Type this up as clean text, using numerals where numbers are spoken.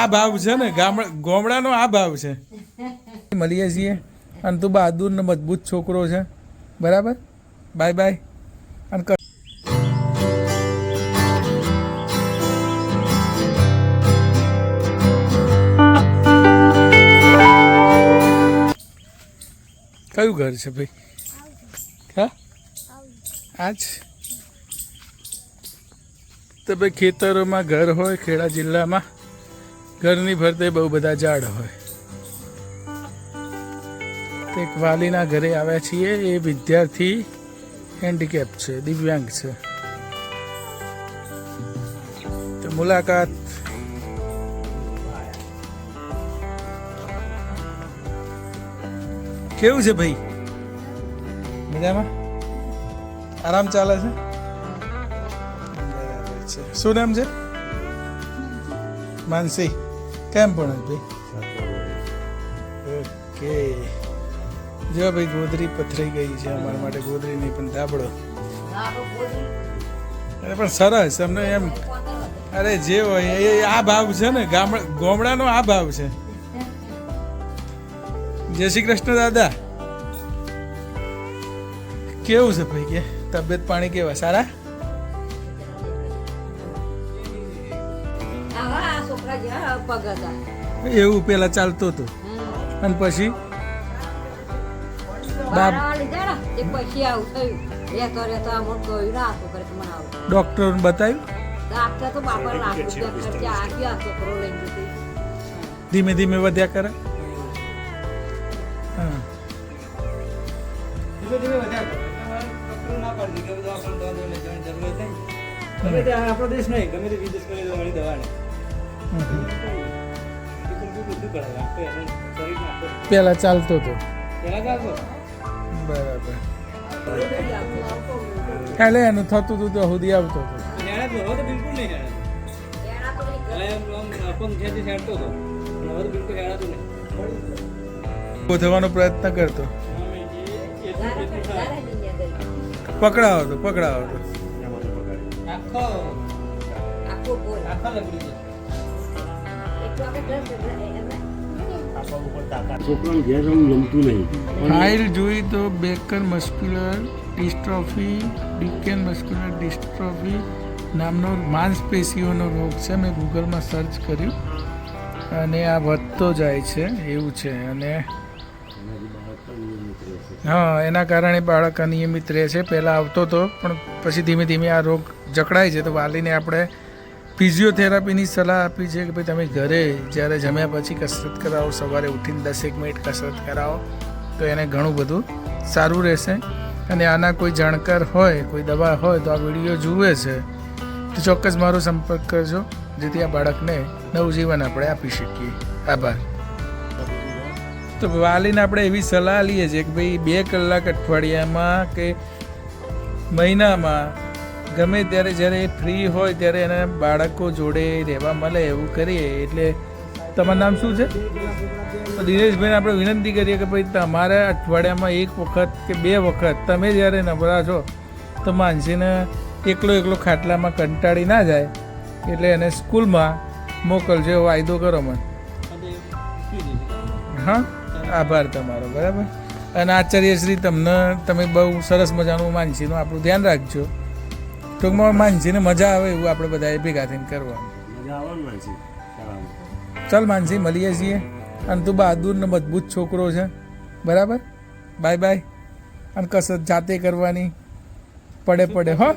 આ ભાવ છે ને ગામડાનો આ ભાવ છે. મળીએ છીએ અને તું બહાદુર ને મજબૂત છોકરો છે બરાબર. Bye bye. અને કયું ઘર છે ભાઈ? હા આજ તો ભાઈ ખેતરોમાં ઘર હોય ખેડા જિલ્લામાં ઘરની ફરતે બહુ બધા ઝાડ હોય. એક વાલીના ઘરે આવ્યા છીએ. એ વિદ્યાર્થી હેન્ડીકેપ છે, દિવ્યાંગ છે. તો મુલાકાત કેવું છે ભાઈ? મજામાં? આરામ ચાલે છે? બરાબર છે. શું નામ છે? માનસી. કેમ ભણે ભાઈ? ઓકે. જો ભાઈ ગોદરી પથરાઈ ગઈ છે અમારા માટે. ગોદરી નહીં પણ ધાબળો. અરે પણ સરસ અમને એમ. અરે જે હોય એ આ ભાવ છે ને ગામડાનો આ ભાવ છે. જય શ્રી કૃષ્ણ દાદા. કેવું છે ભાઈ? કે તબિયત પાણી કેવા? સારા? એવું પેલા ચાલતું હતું અને પછી ડોક્ટર બતાવ્યું? ધીમે ધીમે વધ્યા કરે. હા આપણો દેશ નહીં, ગમે તે વિદેશ કરી દેવાની દવા નહીં. પેલા ચાલતો હતો. બરાબર. કાલે એનું થતું હતું તો સુધી આવતો હતો. બિલકુલ નહીં થવાનો પ્રયત્ન કરતો. પકડાવો તો ફાઇલ જોઈ તો Becker muscular dystrophy, Duchenne muscular dystrophy નામનો માંસપેશીઓનો રોગ છે. મેં ગૂગલમાં સર્ચ કર્યું અને આ વધતો જાય છે એવું છે. અને હા, એના કારણે બાળક અનિયમિત રહે છે. પહેલાં આવતો હતો પણ પછી ધીમે ધીમે આ રોગ જકડાય છે. તો વાલીને આપણે ફિઝિયોથેરાપીની સલાહ આપી છે કે ભાઈ તમે ઘરે જ્યારે જમ્યા પછી કસરત કરાવો. સવારે ઉઠીને 10 મિનિટ કસરત કરાવો તો એને ઘણું બધું સારું રહેશે. અને આના કોઈ જાણકાર હોય, કોઈ દવા હોય તો આ વિડીયો જુએ છે તો ચોક્કસ મારો સંપર્ક કરજો, જેથી આ બાળકને નવજીવન આપણે આપી શકીએ. આભાર. તો વાલીને આપણે એવી સલાહ લઈએ છીએ કે ભાઈ 2 કલાક અઠવાડિયામાં કે મહિનામાં ગમે ત્યારે જ્યારે ફ્રી હોય ત્યારે એને બાળકો જોડે રહેવા મળે એવું કરીએ. એટલે તમારું નામ શું છે? તો દિનેશભાઈને આપણે વિનંતી કરીએ કે ભાઈ તમારે અઠવાડિયામાં 1 વખત કે 2 વખત તમે જ્યારે નબળા છો તો માનસીને એકલો ખાટલામાં કંટાળી ના જાય એટલે એને સ્કૂલમાં મોકલજો એવો વાયદો કરો મને. હા, આભાર તમારો. બરાબર. અને આચાર્યશ્રી તમે બહુ સરસ મજાનું માનસીનું આપણું ધ્યાન રાખજો. ટૂંકમાં માનસીને મજા આવે એવું આપણે બધાએ ભેગા થઈને કરવાનું. ચાલ માનસી, મળીએ છીએ. અને તું બહાદુર ને મજબૂત છોકરો છે બરાબર. Bye bye. અને કસરત જાતે કરવાની પડે હો.